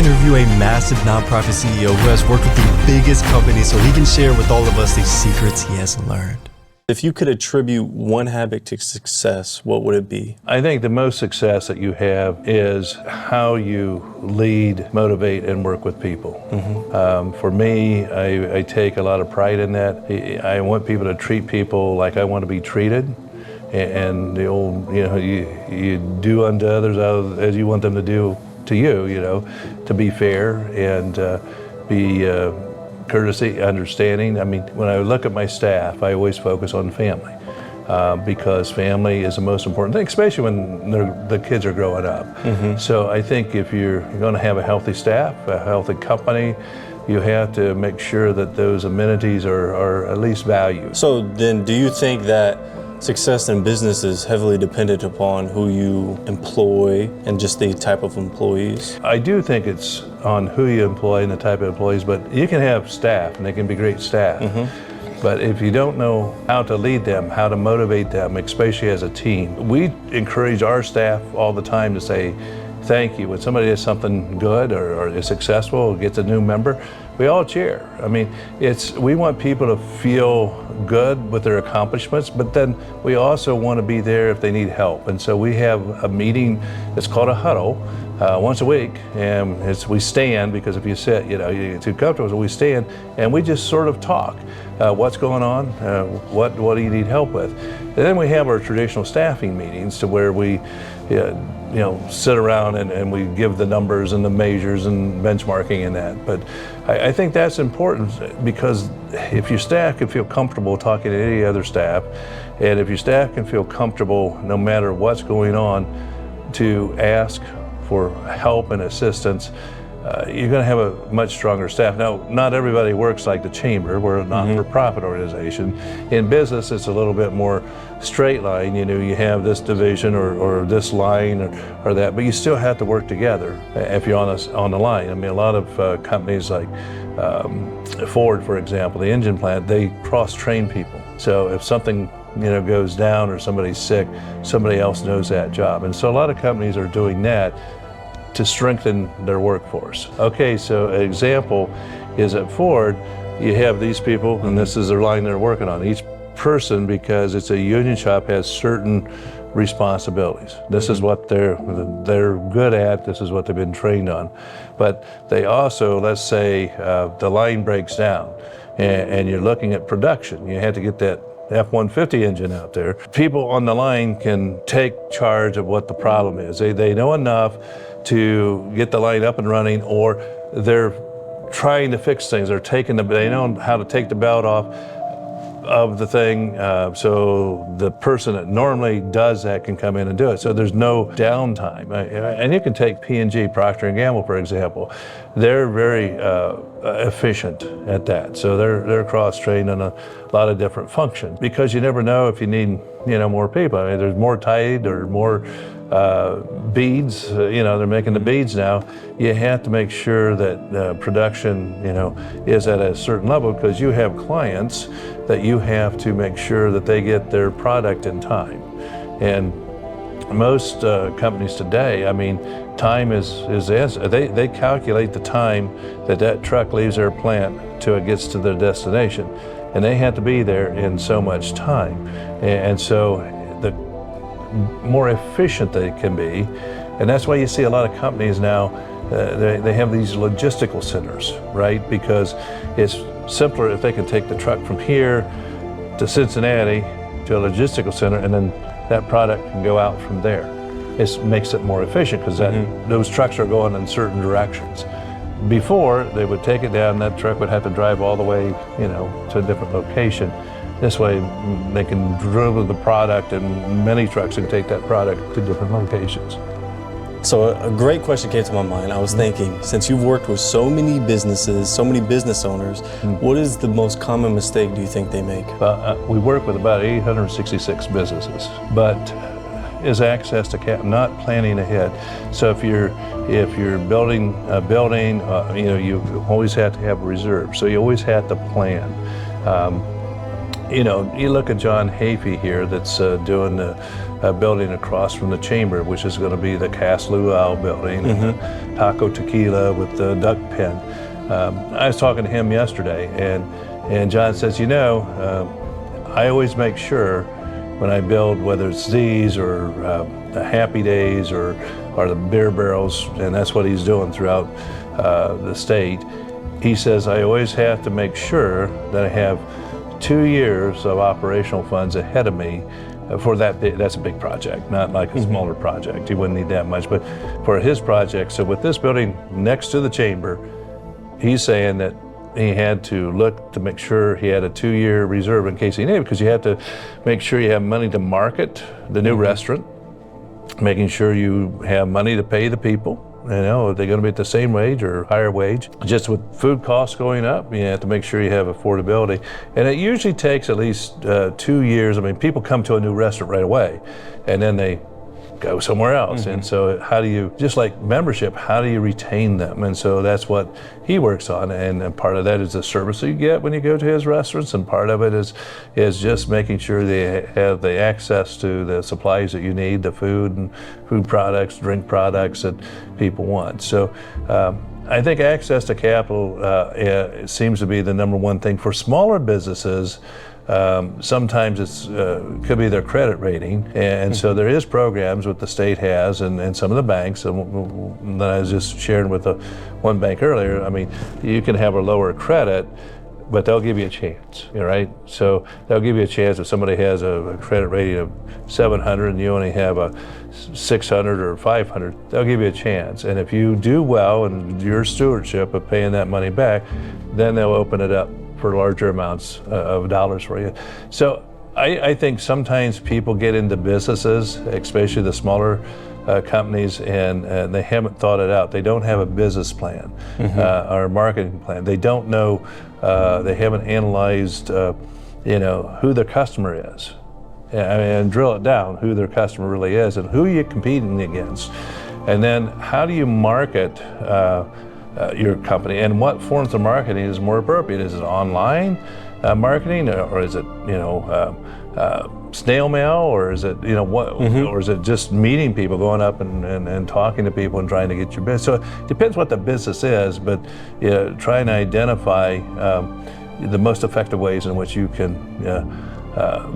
interview a massive nonprofit CEO who has worked with the biggest companies so he can share with all of us the secrets he has learned. If you could attribute one habit to success, what would it be? I think the most success that you have is how you lead, motivate, and work with people. For me, I take a lot of pride in that. I want people to treat people like I want to be treated. And the old, you do unto others as you want them to do to you, to be fair and be courtesy, understanding. I mean, when I look at my staff, I always focus on family because family is the most important thing, especially when the kids are growing up. So I think if you're going to have a healthy staff, a healthy company, you have to make sure that those amenities are at least valued. So then do you think that success in business is heavily dependent upon who you employ and just the type of employees? I do think it's on who you employ and the type of employees, but you can have staff and they can be great staff. But if you don't know how to lead them, how to motivate them, especially as a team, we encourage our staff all the time to say thank you. When somebody does something good or is successful or gets a new member, we all cheer. I mean, we want people to feel good with their accomplishments, but then we also want to be there if they need help. And so we have a meeting that's called a huddle once a week, and we stand, because if you sit, you get too comfortable, so we stand and we just sort of talk. What's going on? What do you need help with? And then we have our traditional staffing meetings to where we sit around and we give the numbers and the measures and benchmarking and that. But I think that's important, because if your staff can feel comfortable talking to any other staff, and if your staff can feel comfortable no matter what's going on to ask for help and assistance, you're going to have a much stronger staff. Now, not everybody works like the chamber. We're a not-for-profit organization. In business, it's a little bit more straight line. You have this division or this line or that, but you still have to work together if you're on the line. I mean, a lot of companies like Ford, for example, the engine plant, they cross-train people. So if something goes down or somebody's sick, somebody else knows that job. And so a lot of companies are doing that to strengthen their workforce. Okay, so an example is at Ford, you have these people, and this is their line they're working on. Each person, because it's a union shop, has certain responsibilities. This is what they're good at, this is what they've been trained on. But they also, let's say, the line breaks down, and you're looking at production. You have to get that F-150 engine out there. People on the line can take charge of what the problem is. They know enough to get the line up and running, or they're trying to fix things. They know how to take the belt off of the thing, so the person that normally does that can come in and do it. So there's no downtime. And you can take P&G, Procter & Gamble, for example. They're very efficient at that. So they're cross-trained on a lot of different functions, because you never know if you need more people. I mean, there's more tide or more beads, they're making the beads now. You have to make sure that production, is at a certain level, because you have clients that you have to make sure that they get their product in time. And most companies today, I mean, time is they calculate the time that truck leaves their plant till it gets to their destination, and they have to be there in so much time. And so the more efficient they can be, and that's why you see a lot of companies now, they have these logistical centers, right? Because it's simpler if they can take the truck from here to Cincinnati to a logistical center, and then that product can go out from there. It makes it more efficient, because those trucks are going in certain directions. Before, they would take it down, that truck would have to drive all the way, to a different location. This way, they can deliver the product, and many trucks can take that product to different locations. So a great question came to my mind. I was thinking, since you've worked with so many businesses, so many business owners, what is the most common mistake do you think they make? We work with about 866 businesses, but is access to capital, not planning ahead. So if you're building a building, you always have to have a reserve. So you always have to plan. You look at John Hafey here that's doing building across from the chamber, which is going to be the Casa Luau building, and the Taco Tequila with the duck pen. I was talking to him yesterday, and John says, I always make sure when I build, whether it's these or the Happy Days or the beer barrels, and that's what he's doing throughout the state. He says, I always have to make sure that I have 2 years of operational funds ahead of me for that. That's a big project, not like a smaller project. He wouldn't need that much, but for his project. So with this building next to the chamber, he's saying that he had to look to make sure he had a 2-year reserve in case he needed, because you have to make sure you have money to market the new restaurant, making sure you have money to pay the people. Are they going to be at the same wage or higher wage? Just with food costs going up, you have to make sure you have affordability. And it usually takes at least 2 years. I mean, people come to a new restaurant right away, and then they go somewhere else. And so how do you, just like membership, how do you retain them? And so that's what he works on. And part of that is the service you get when you go to his restaurants, and part of it is just making sure they have the access to the supplies that you need, the food and food products, drink products that people want. So I think access to capital seems to be the number one thing for smaller businesses. Sometimes it's could be their credit rating, and so there is programs what the state has, and some of the banks, and that I was just sharing with one bank earlier. I mean, you can have a lower credit, but they'll give you a chance, right? So they'll give you a chance if somebody has a credit rating of 700 and you only have a 600 or 500, they'll give you a chance. And if you do well in your stewardship of paying that money back, then they'll open it up for larger amounts of dollars for you. So I think sometimes people get into businesses, especially the smaller companies, and they haven't thought it out. They don't have a business plan or a marketing plan. They don't know, they haven't analyzed who their customer is. And drill it down, who their customer really is and who you're competing against. And then how do you market your company, and what forms of marketing is more appropriate? Is it online marketing, or is it snail mail, or is it or is it just meeting people, going up and talking to people and trying to get your business? So it depends what the business is, but try and identify the most effective ways in which you can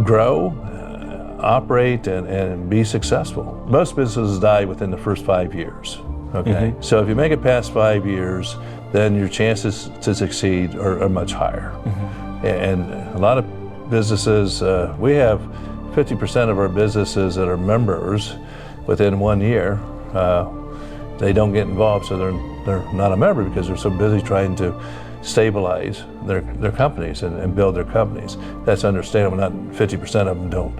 grow, operate, and be successful. Most businesses die within the first 5 years. Okay, so if you make it past 5 years, then your chances to succeed are much higher. And a lot of businesses, we have 50% of our businesses that are members within 1 year. They don't get involved, so they're not a member because they're so busy trying to stabilize their companies and build their companies. That's understandable. Not 50% of them don't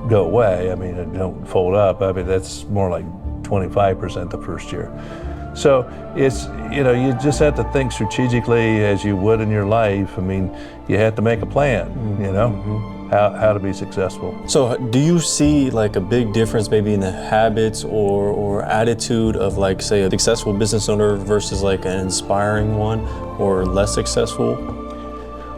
go away. I mean, they don't fold up. I mean, that's more like 25% the first year. So it's, you just have to think strategically as you would in your life. I mean, you have to make a plan, how to be successful. So do you see like a big difference maybe in the habits or attitude of, like, say, a successful business owner versus like an inspiring one or less successful?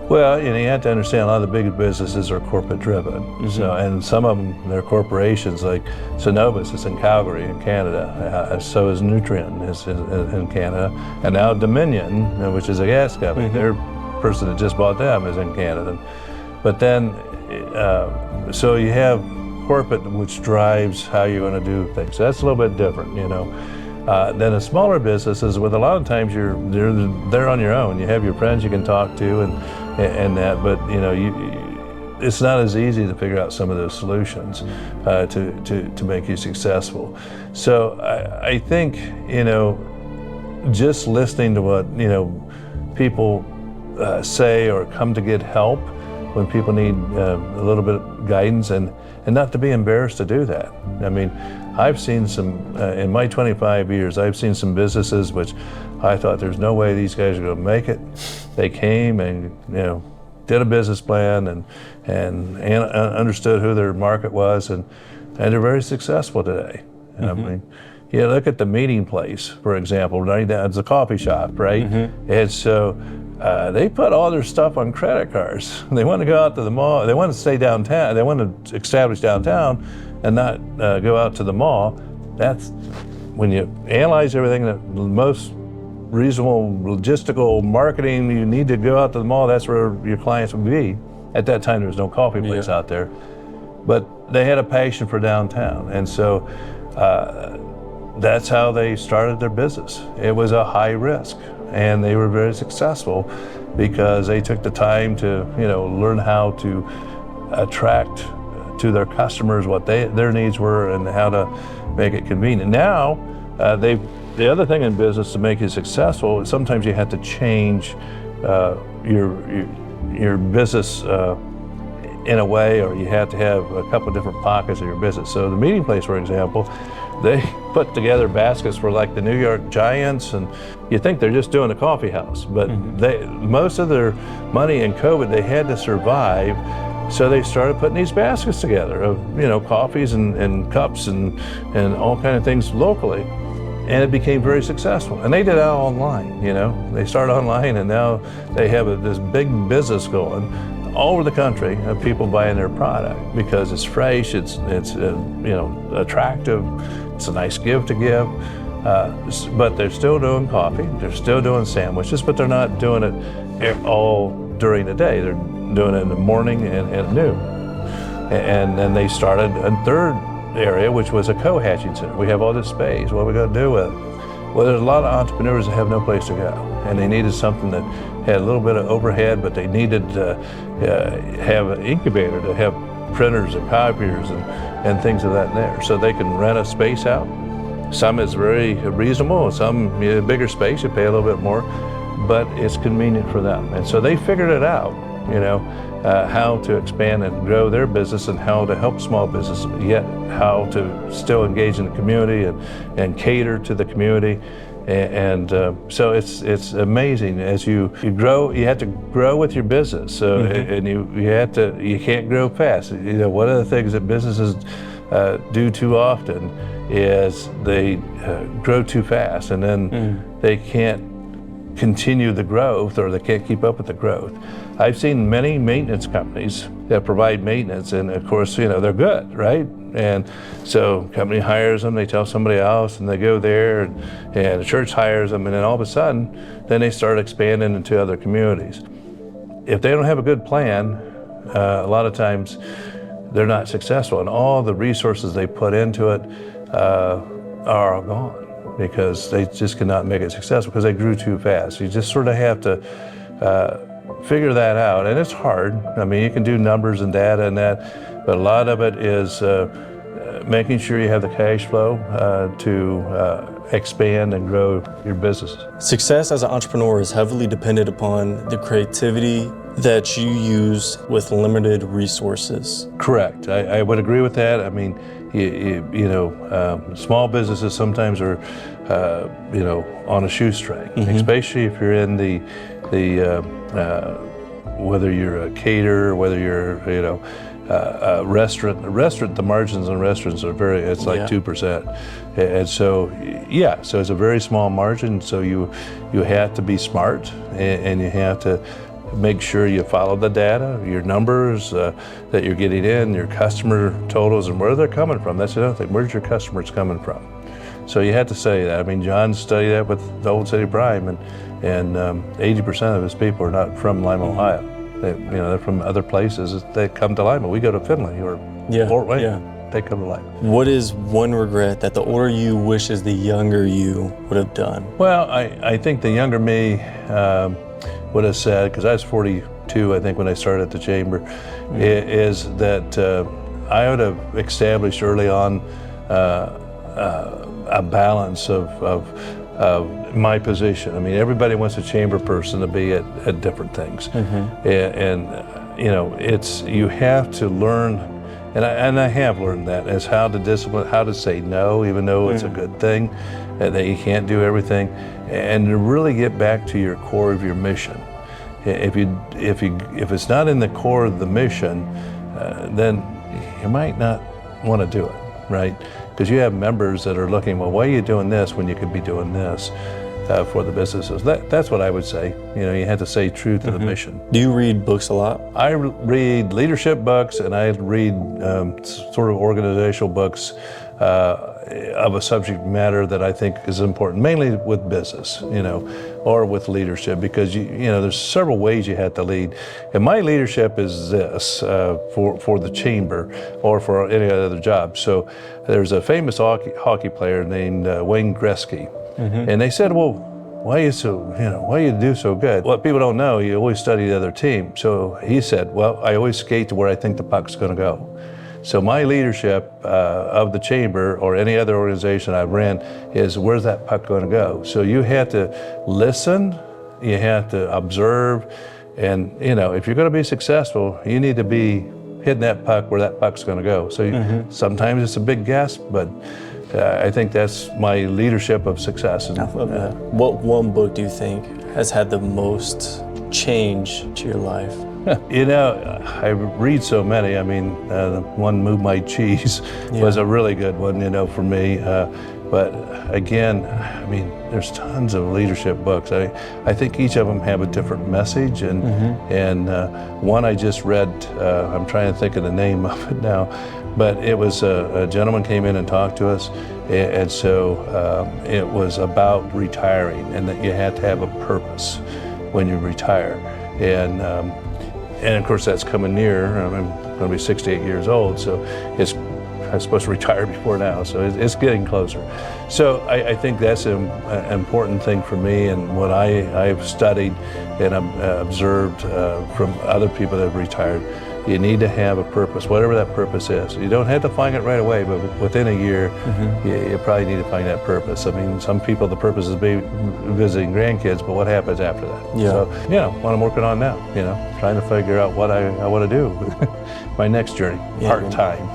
Well, you have to understand a lot of the big businesses are corporate driven. So, and some of them, they're corporations, like Cenovus is in Calgary in Canada. So is Nutrien is in Canada. And now Dominion, which is a gas company, their person that just bought them is in Canada. But then, so you have corporate, which drives how you're going to do things. So that's a little bit different, Then the smaller businesses, with a lot of times they're on your own. You have your friends you can talk to and that, but it's not as easy to figure out some of those solutions to make you successful. So I think just listening to what people say, or come to get help when people need a little bit of guidance, and not to be embarrassed to do that. I mean, I've seen some, in my 25 years, I've seen some businesses which I thought there's no way these guys are going to make it. They came and, did a business plan and understood who their market was, and they're very successful today. I mean, look at the Meeting Place, for example, right now it's a coffee shop, right? And so they put all their stuff on credit cards. They want to go out to the mall. They want to stay downtown. They want to establish downtown and not go out to the mall. That's when you analyze everything, the most reasonable logistical marketing, you need to go out to the mall. That's where your clients would be. At that time, there was no coffee place out there. But they had a passion for downtown. And so that's how they started their business. It was a high risk. And they were very successful because they took the time to, learn how to attract to their customers what their needs were and how to make it convenient. Now, the other thing in business to make it successful is sometimes you have to change your business in a way, or you have to have a couple different pockets of your business. So the meeting place, for example, they put together baskets for like the New York Giants, and you think they're just doing a coffee house, but most of their money in COVID, they had to survive. So they started putting these baskets together of, coffees and cups and all kind of things locally. And it became very successful. And they did it all online, They started online, and now they have this big business going all over the country of people buying their product because it's fresh, it's attractive, it's a nice gift to give. But they're still doing coffee, they're still doing sandwiches, but they're not doing it all during the day. They're doing it in the morning and at noon. And then they started a third area, which was a co-hatching center. We have all this space. What are we going to do with it? Well, there's a lot of entrepreneurs that have no place to go, and they needed something that had a little bit of overhead, but they needed to have an incubator to have printers and copiers and things of that there. So they can rent a space out. Some is very reasonable, some bigger space, you pay a little bit more, but it's convenient for them. And so they figured it out, how to expand and grow their business and how to help small business, yet how to still engage in the community and cater to the community. And so it's amazing as you grow. You have to grow with your business. So and you can't grow fast. One of the things that businesses do too often is they grow too fast, and then they can't continue the growth, or they can't keep up with the growth. I've seen many maintenance companies that provide maintenance, and of course, they're good, right? And so company hires them, they tell somebody else, and they go there, and the church hires them, and then all of a sudden, then they start expanding into other communities. If they don't have a good plan, a lot of times they're not successful, and all the resources they put into it are gone because they just cannot make it successful because they grew too fast. You just sort of have to figure that out, and it's hard. I mean, you can do numbers and data and that, but a lot of it is making sure you have the cash flow to expand and grow your business. Success as an entrepreneur is heavily dependent upon the creativity that you use with limited resources. Correct. I would agree with that. I mean, small businesses sometimes are, on a shoestring, especially if you're in the whether you're a caterer, whether you're, a restaurant. The margins on restaurants are it's like 2%. And so, so it's a very small margin. So you have to be smart, and you have to make sure you follow the data, your numbers that you're getting in, your customer totals, and where they're coming from. That's another thing. Where's your customers coming from? So you have to study that. I mean, John studied that with the Old City Prime, and 80% of his people are not from Lima, Ohio. They're from other places. They come to Lima. We go to Findlay or Fort Wayne. They come to Lima. What is one regret that the older you wishes the younger you would have done? Well, I think the younger me would have said, because I was 42, I think, when I started at the chamber, is that I would have established early on a balance of my position. I mean, everybody wants a chamber person to be at different things, and you have to learn, and I have learned that, as how to discipline, how to say no, even though it's a good thing, that you can't do everything, and to really get back to your core of your mission. If it's not in the core of the mission, then you might not want to do it, right? Because you have members that are looking, well, why are you doing this when you could be doing this? for the businesses. That's what I would say. You know, you have to say true to the mission. Do you read books a lot? I read leadership books, and I read sort of organizational books of a subject matter that I think is important, mainly with business, you know, or with leadership, because you know there's several ways you have to lead. And my leadership is this for the chamber or for any other job. So there's a famous hockey player named Wayne Gretzky, and they said, well, why you do so good? What people don't know, you always study the other team. So he said, well, I always skate to where I think the puck's going to go. So my leadership of the chamber or any other organization I've ran is, where's that puck going to go? So you have to listen, you have to observe, and you know, if you're going to be successful, you need to be hitting that puck where that puck's going to go. So sometimes it's a big guess, but I think that's my leadership of success. I love that. What one book do you think has had the most change to your life? You know, I read so many. I mean, the one, Move My Cheese, was a really good one, you know, for me. But again, I mean, there's tons of leadership books. I think each of them have a different message. And one I just read, I'm trying to think of the name of it now, but it was a gentleman came in and talked to us. And so it was about retiring, and that you had to have a purpose when you retire. And of course that's coming near. I'm going to be 68 years old, so I'm supposed to retire before now, so it's getting closer. So I think that's an important thing for me, and what I've studied and observed from other people that have retired. You need to have a purpose, whatever that purpose is. You don't have to find it right away, but within a year, you probably need to find that purpose. I mean, some people, the purpose is visiting grandkids, but what happens after that? Yeah. So, you know, what I'm working on now, you know, trying to figure out what I want to do, my next journey, part-time.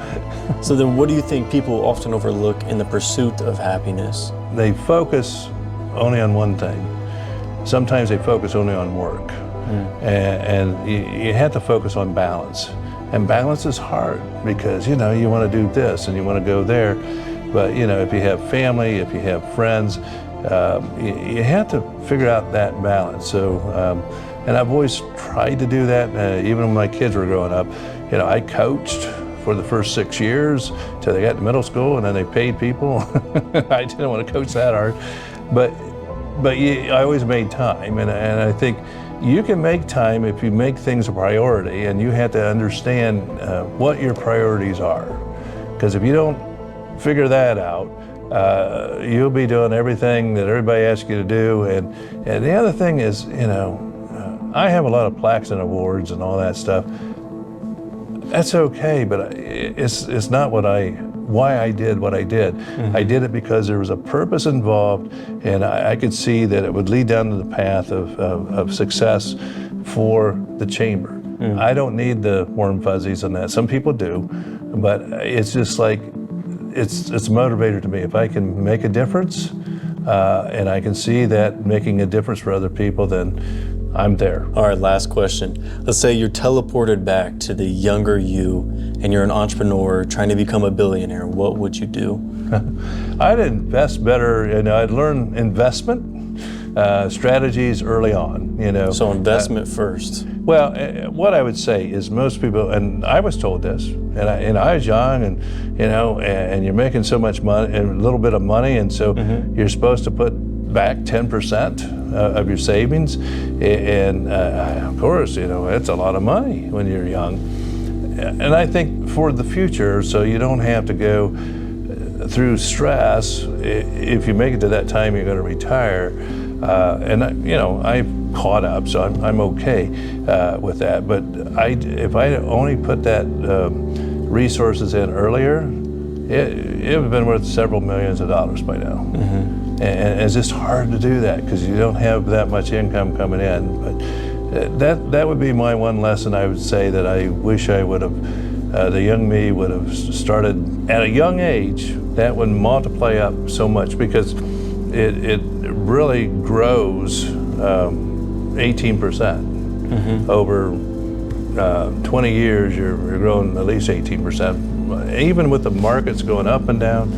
So then what do you think people often overlook in the pursuit of happiness? They focus only on one thing. Sometimes they focus only on work. And you have to focus on balance. And balance is hard because, you know, you want to do this and you want to go there. But, you know, if you have family, if you have friends, you have to figure out that balance. So, and I've always tried to do that, even when my kids were growing up. You know, I coached for the first 6 years till they got to middle school, and then they paid people. I didn't want to coach that hard. But I always made time, and I think you can make time if you make things a priority, and you have to understand what your priorities are. Because if you don't figure that out, you'll be doing everything that everybody asks you to do. And the other thing is, you know, I have a lot of plaques and awards and all that stuff. That's okay, but it's not why I did what I did. I did it because there was a purpose involved, and I could see that it would lead down to the path of success for the chamber. I don't need the warm fuzzies on that. Some people do, but it's just like, it's a motivator to me. If I can make a difference, and I can see that making a difference for other people, then I'm there. All right, last question. Let's say you're teleported back to the younger you and you're an entrepreneur trying to become a billionaire. What would you do? I'd invest better, you know, I'd learn investment strategies early on, you know. So investment first. Well, what I would say is most people, and I was told this, and I was young, and you know, and you're making so much money, and a little bit of money, and so you're supposed to put back 10% of your savings, and of course, you know, it's a lot of money when you're young. And I think for the future, so you don't have to go through stress, if you make it to that time you're going to retire, and you know, I've caught up, so I'm okay with that. But if I only put that resources in earlier, it would have been worth several millions of dollars by now. And it's just hard to do that because you don't have that much income coming in. But that would be my one lesson. I would say that I wish I would have, the young me would have started at a young age. That would multiply up so much because it really grows 18%. Over 20 years, you're growing at least 18%. Even with the markets going up and down,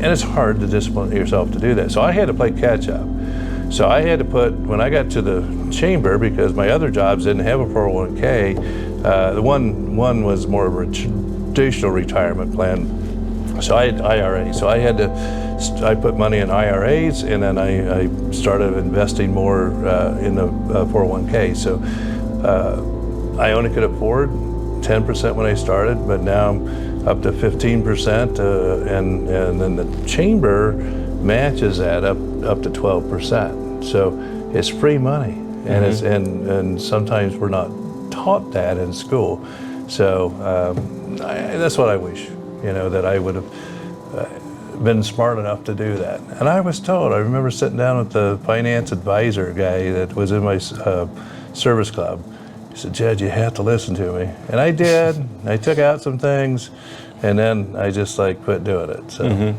And it's hard to discipline yourself to do that. So I had to play catch up. So I had to put, when I got to the chamber, because my other jobs didn't have a 401k, the one was more of a traditional retirement plan. So I had IRA. So I put money in IRAs, and then I started investing more in the 401k. So I only could afford 10% when I started, but now I'm up to 15%, and then the chamber matches that up to 12%. So it's free money, and and sometimes we're not taught that in school. So that's what I wish, that I would have been smart enough to do that. And I was told, I remember sitting down with the finance advisor guy that was in my service club. He said, "Jed, you have to listen to me." And I did. I took out some things, and then I just quit doing it. So.